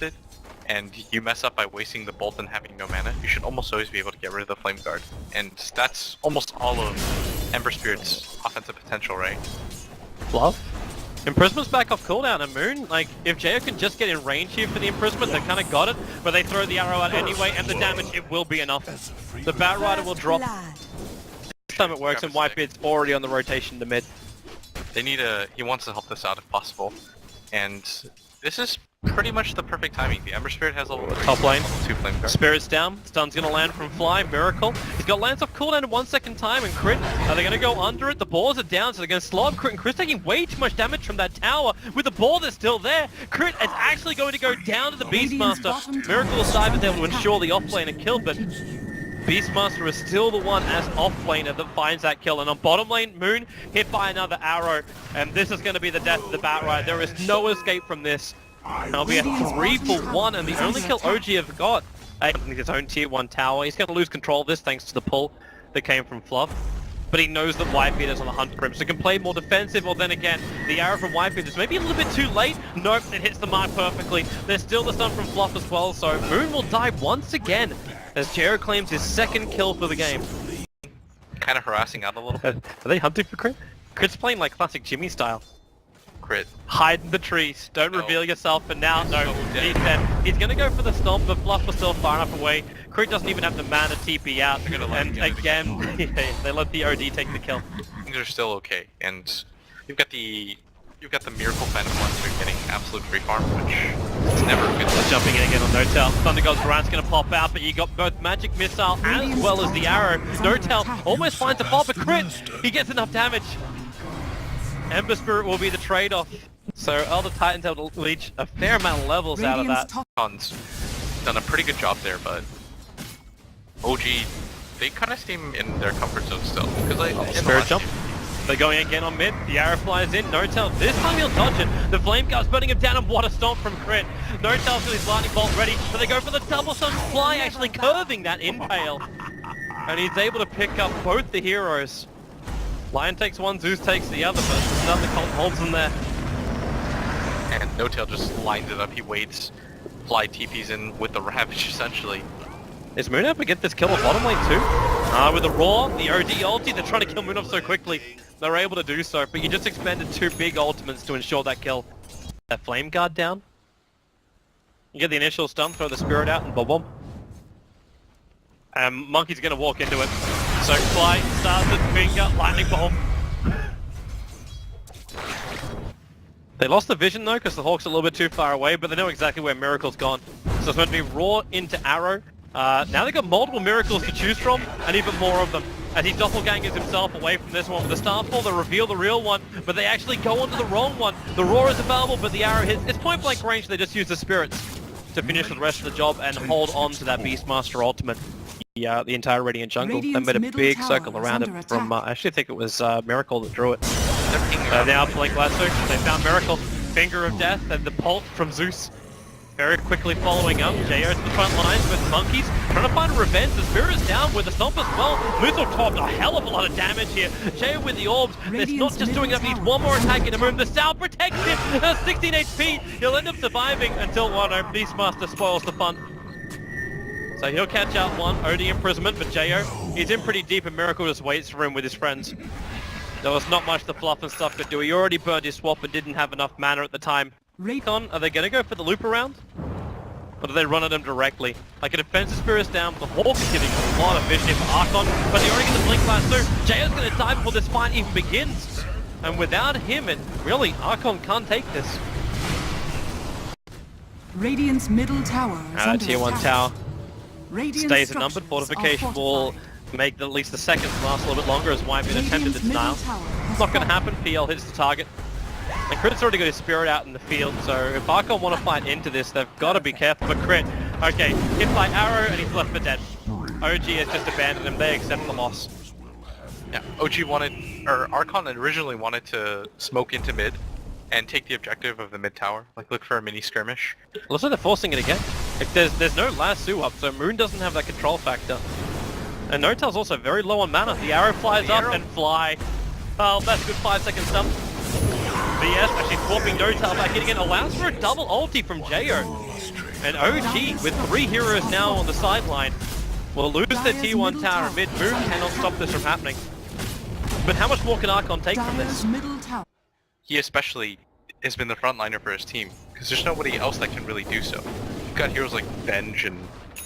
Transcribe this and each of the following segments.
it, and you mess up by wasting the bolt and having no mana, you should almost always be able to get rid of the Flame Guard. And that's almost all of Ember Spirit's offensive potential, right? Fluff. Imprisonment's back off cooldown, and Moon, like, if Jayo can just get in range here for the Imprisonment, they kind of got it, but they throw the arrow out anyway, and the damage, it will be enough. The Bat Rider will drop. This time it works, and Whitebeard's already on the rotation to mid. They need he wants to help this out if possible, and this is pretty much the perfect timing. The Ember Spirit has level 3, top lane. Level 2 Flame Guard. Spirit's down. Stun's gonna land from Fly. Miracle. He's got lands off cooldown in 1 second time, and Crit. Are they gonna go under it? The balls are down, so they're gonna slob Crit, and Crit's taking way too much damage from that tower. With the ball that's still there, Crit is actually going to go down to the Beastmaster. Miracle aside, but able to ensure the offlaner kill, but Beastmaster is still the one as offlaner that finds that kill. And on bottom lane, Moon hit by another arrow, and this is gonna be the death of the Bat Rider. There is no escape from this. It'll be a 3-for-1, and the only kill OG have got his own tier 1 tower. He's going to lose control of this thanks to the pull that came from Fluff. But he knows that Whitebeard is on the hunt for him, so he can play more defensive, or then again, the arrow from Whitebeard is maybe a little bit too late. Nope, it hits the mark perfectly. There's still the stun from Fluff as well, so Moon will die once again as Jayo claims his second kill for the game. Kind of harassing out a little bit. Are they hunting for Crit? Crit's playing like classic Jimmy style. Crit. Hide in the trees, don't reveal yourself, and now, no, he's dead. He's gonna go for the stomp, but Fluff was still far enough away. Crit doesn't even have the mana TP out, and again, they let the OD take the kill. Things are still okay, and you've got the Miracle Phantom ones who are getting absolute free farm, which is never a good thing. Jumping in again on No-Tail. Thunder God's Brand's gonna pop out, but you got both Magic Missile as well as the arrow. No-Tail almost finds a fall, but Crit, he gets enough damage. Ember Spirit will be the trade-off. So Elder Titans have to leech a fair amount of levels out of that. Archon's done a pretty good job there, but OG, they kind of seem in their comfort zone still. Because Spirit jump. They're going again on mid. The arrow flies in. No-Tail. This time he'll dodge it. The Flame Guard's burning him down, and what a stomp from Crit. No-Tail's got his lightning bolt ready, so they go for the double stun. Fly actually curving that impale. And he's able to pick up both the heroes. Lion takes one, Zeus takes the other, but another Cult holds him there. And No-Tail just lines it up, he waits, Fly TP's in with the Ravage essentially. Is Moon able to get this kill on bottom lane too? With the Roar, the OD ulti, they're trying to kill Moon off so quickly. They're able to do so, but you just expended 2 big ultimates to ensure that kill. That Flame Guard down. You get the initial stun, throw the Spirit out, and boom. Monkey's gonna walk into it. So Fly starts it, finger, lightning bomb. They lost the vision though, because the Hawk's a little bit too far away, but they know exactly where Miracle's gone. So it's meant to be Raw into Arrow. Now they've got multiple Miracles to choose from, and even more of them. As he doppelgangers himself away from this one with the Starfall, they reveal the real one, but they actually go onto the wrong one. The Raw is available, but the Arrow hits. It's point blank range, they just use the Spirits to finish the rest of the job and hold on to that Beastmaster ultimate. The entire Radiant jungle. They made a big circle around it from, I actually think it was Miracle that drew it. Now Blink Lasso, they found Miracle. Finger of Death and the Pulse from Zeus. Very quickly following up, Jayo to the front lines with Monkeys, trying to find a revenge. The Spirit is down with the Stomp as well. Muthor topped a hell of a lot of damage here. Jayo with the Orbs, it's not just doing enough, he needs one more attack in the room. The Sound protects him, 16 HP. He'll end up surviving until Beastmaster spoils the fun. So he'll catch out one, OD Imprisonment, but Jayo, he's in pretty deep and Miracle just waits for him with his friends. There was not much the Fluff and stuff could do. He already burned his swap and didn't have enough mana at the time. Archon, are they going to go for the loop around? Or do they run at him directly? Like a defensive Spirit's down, the Hawk is giving a lot of vision for Archon, but they already get the Blink Lasso. Jayo's going to die before this fight even begins. And without him, really, Archon can't take this. Radiant's middle tower is under tier 1 attack. tower. Radiant Stays a numbered. Fortification will make at least the seconds last a little bit longer as Whitebeard attempted the denial. It's not going to happen. PL hits the target. And Crit's already got his Spirit out in the field, so if Archon want to fight into this, they've got to be careful. But Crit, okay, hit by arrow and he's left for dead. OG has just abandoned him. They accept the loss. Yeah, Archon originally wanted to smoke into mid and take the objective of the mid tower, like look for a mini skirmish. Looks like they're forcing it again. If there's no lasso up, so Moon doesn't have that control factor. And No-Tail's also very low on mana. The arrow flies up and Fly. Oh, that's a good 5-second stump. VS actually swapping No-Tail back in again. Allows for a double ulti from Jayo. And OG, with 3 heroes now on the sideline, will lose their T1 tower mid. Moon cannot stop this from happening. But how much more can Archon take from this? Dire's middle tower. He especially has been the frontliner for his team, because there's nobody else that can really do so. You've got heroes like Venge and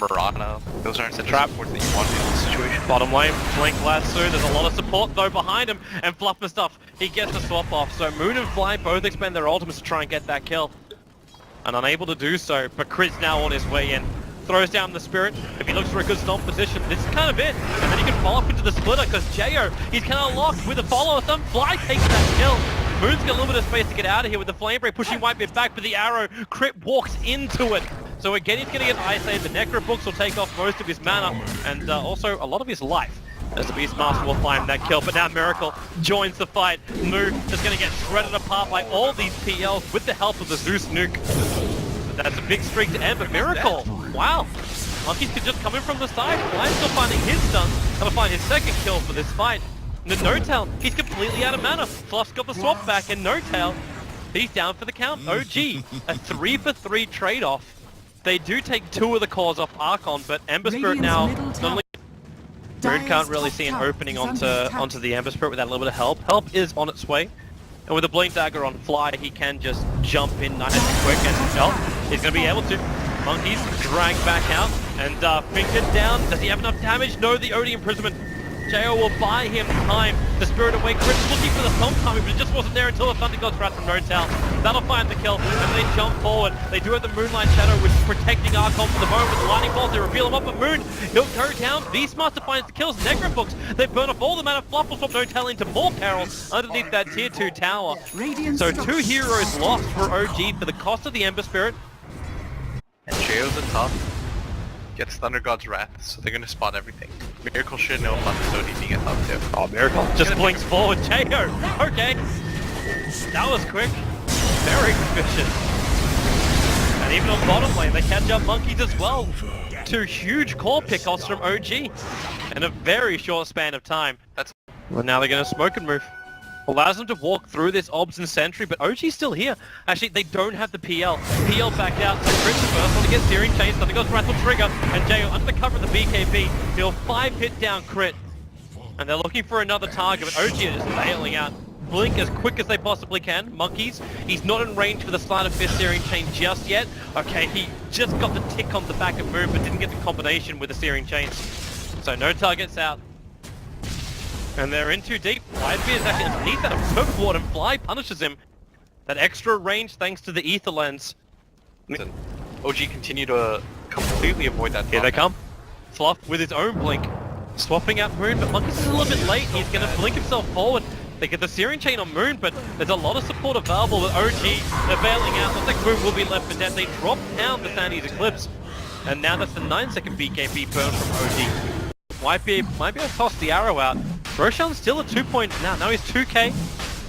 Murata. Those aren't such supports that you want in this situation. Bottom lane, Blink Lasso, there's a lot of support though behind him, and Fluff and stuff, he gets the swap off. So Moon and Fly both expend their ultimates to try and get that kill. And unable to do so, but Crit's now on his way in. Throws down the Spirit. If he looks for a good stomp position, this is kind of it. And then he can follow up into the splitter, because Jo, he's kind of locked with a follow-thumb. Fly takes that kill. Moon's got a little bit of space to get out of here with the Flame Break, pushing Whitebeard back, but the arrow, Crit walks into it. So again, he's going to get Ice Age. The Necro Books will take off most of his mana, and also a lot of his life, as the Beastmaster will find that kill. But now Miracle joins the fight. Moo is going to get shredded apart by all these PLs with the help of the Zeus nuke. But that's a big streak to end, but Miracle, wow. Monkeys could just come in from the side. Fly's still finding his stuns, and to find his second kill for this fight. And then No-Tail, he's completely out of mana. Fluff's got the swap back, and No-Tail, he's down for the count. OG, a 3-for-3 trade-off. They do take 2 of the cores off Archon, but Ember Spirit now, not only Moon can't really see an opening onto the Ember Spirit without a little bit of help. Help is on its way. And with a Blink Dagger on Fly, he can just jump in nice and quick, and he's going to be able to. Monkeys drag back out, and Finger down. Does he have enough damage? No, the OD Imprisonment. Jo will buy him time. The Spirit Away, Crit's looking for the thumb timing, but it just wasn't there until the Thunder God's Wrath from No-Tail. That'll find the kill, and they jump forward. They do have the Moonlight Shadow, which is protecting Archon for the moment with the Lightning Bolt. They reveal him up, but Moon, he'll go down. Beastmaster finds the kills. Necro Books, they burn off all the mana. Fluff will swap No-Tail into more peril underneath that tier 2 tower. So 2 heroes lost for OG for the cost of the Ember Spirit. And Jo's at top. Gets Thunder God's Wrath, so they're gonna spot everything. Miracle should know about this OD being at top too. Oh, Miracle just blinks forward. Jo, okay. That was quick. Very efficient. And even on bottom lane, they catch up Monkeys as well. 2 huge core pickoffs from OG in a very short span of time. Well, now they're gonna smoke and move. Allows them to walk through this Obs and Sentry, but OG's still here. Actually, they don't have the PL. PL backed out, so Crit's the first one to get Searing Chains. Something goes Rattle Trigger, and Jo under the cover of the BKB. He'll 5-hit down Crit. And they're looking for another target, but OG are just bailing out. Blink as quick as they possibly can. Monkeys, he's not in range for the Sleight of Fist Searing Chain just yet. Okay, he just got the tick on the back of Moon, but didn't get the combination with the Searing Chains. So No-Tail gets out. And they're in too deep. Whitebeard is actually underneath that. A Purple Ward, and Fly punishes him. That extra range thanks to the Ether Lens. OG continue to completely avoid that. Here they come. Fluff with his own blink. Swapping out Moon, but Monkey's a little bit late. He's going to blink himself forward. They get the Searing Chain on Moon, but there's a lot of support available with OG. They're bailing out. Looks like Moon will be left for dead. They drop down the Sandy's Eclipse. And now that's the 9-second BKB burn from OG. Whitebeard might be able to toss the arrow out. Roshan's still at 2 point now. Now he's 2k.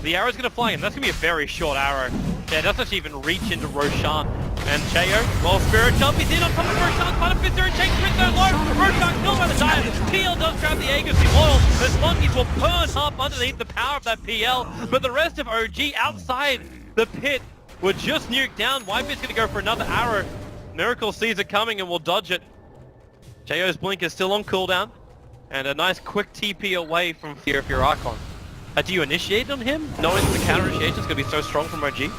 The arrow's going to fly in. That's going to be a very short arrow. Yeah, it doesn't actually even reach into Roshan. And Jo, well, Spirit Jump, he's in on top of Roshan's final fist there and Chain Crit so low. Roshan killed by the dive. PL does grab the Aegis Immortal. The Monkeys will burn up underneath the power of that PL. But the rest of OG outside the pit were just nuked down. Whitebeard's going to go for another arrow. Miracle sees it coming and will dodge it. Jo's blink is still on cooldown. And a nice quick TP away from Fear of your Archon. Do you initiate on him, knowing that the counter initiation is going to be so strong from OG?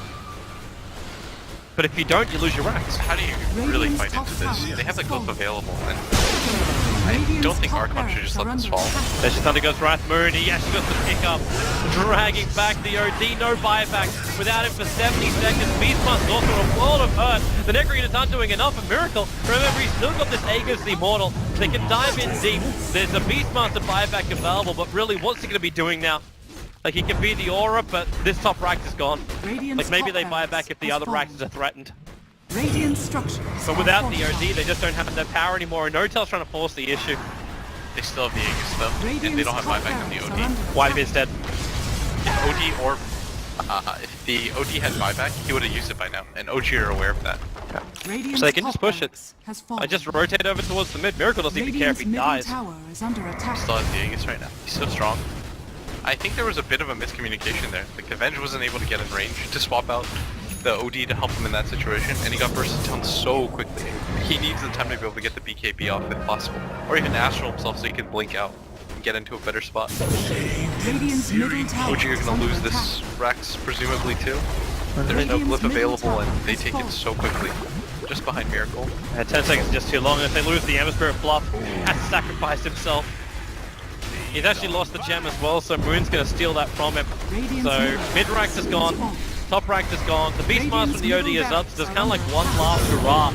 But if you don't, you lose your racks. How do you really fight into this? They have the glyph available, and I don't think Archon should just let this fall. There's just Thunder Ghost Wrath Moon. He actually got the pick up, dragging back the OD. No buyback without him for 70 seconds. Beastmaster's also a world of hurt. The Necro Units aren't doing enough. A Miracle. Remember, he's still got this Aegis Immortal. They can dive in deep. There's a Beastmaster buyback available, but really, what's he going to be doing now? Like, he can be the Aura, but this top rack is gone. Like, maybe they buy back if the other racks are threatened. Radiant structures. But without the OD, they just don't have that power anymore, and No-Tail's trying to force the issue. They still have the Aegis though, and they don't have buyback on the OD. Whitebeard's dead. If OD or if the OD had buyback, he would have used it by now, and OG are aware of that. So they can just push it. I just rotate over towards the mid. Miracle doesn't even care if he dies. Tower is under attack. Still has the Aegis right now. He's so strong. I think there was a bit of a miscommunication there. Like, the Venge wasn't able to get in range to swap out the OD to help him in that situation, and he got bursted down so quickly. He needs the time to be able to get the BKB off if possible, or even astral himself so he can blink out and get into a better spot. Radiant's middle tower OG are is gonna under lose attack. this Rax presumably too. There's no glyph available and they take it so quickly. Just behind Miracle. 10 seconds is just too long, and if they lose the Ember Spirit Fluff, has sacrificed himself. He's actually lost the gem as well, so Moon's gonna steal that from him. Radiant's So middle mid tower rank is gone, spawned. top rank is gone, the Beastmaster with the OD is up, so there's Radiant's kind of like one last hurrah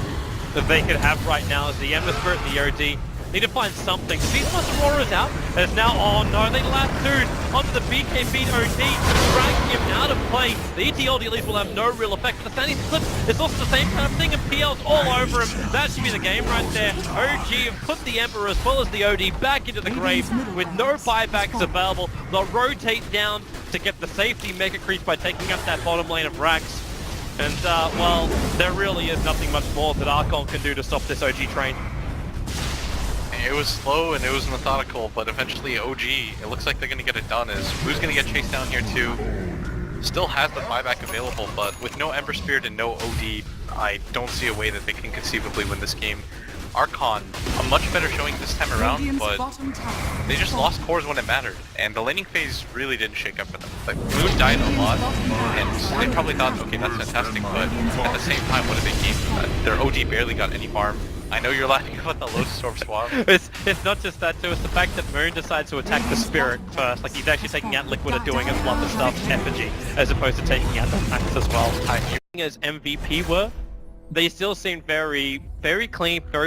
that they could have right now as the Ember Spirit and the OD. Need to find something. The Beastmaster Aurora is out, and it's now, oh no, they last dude onto the BKB OD, dragging him out of play. The ETL at least will have no real effect, but the Sandy's Clip is also the same kind of thing, and PL's all over him. That should be the game right there. OG have put the Emperor as well as the OD back into the grave with no buybacks available. They'll rotate down to get the safety Mega Creep by taking up that bottom lane of Rax. And, well, there really is nothing much more that Archon can do to stop this OG train. It was slow and it was methodical, but eventually OG, it looks like they're gonna get it done. Is who's gonna get chased down here too? Still has the buyback available, but with no Ember Spirit and no OD, I don't see a way that they can conceivably win this game. Archon, a much better showing this time around, Radiant's but bottom tower they just lost cores when it mattered, and the laning phase really didn't shake up for them. Like, Moon died a lot, and they probably thought, okay, that's fantastic, but at the same time, what did they gain? Their OD barely got any farm. I know you're laughing about the low storm swap. It's not just that too, it's the fact that Moon decides to attack the Spirit first. Like, he's actually taking out Liquid and doing a lot of stuff effigy, as opposed to taking out the Max as well. As MVP were, they still seemed very, very clean, very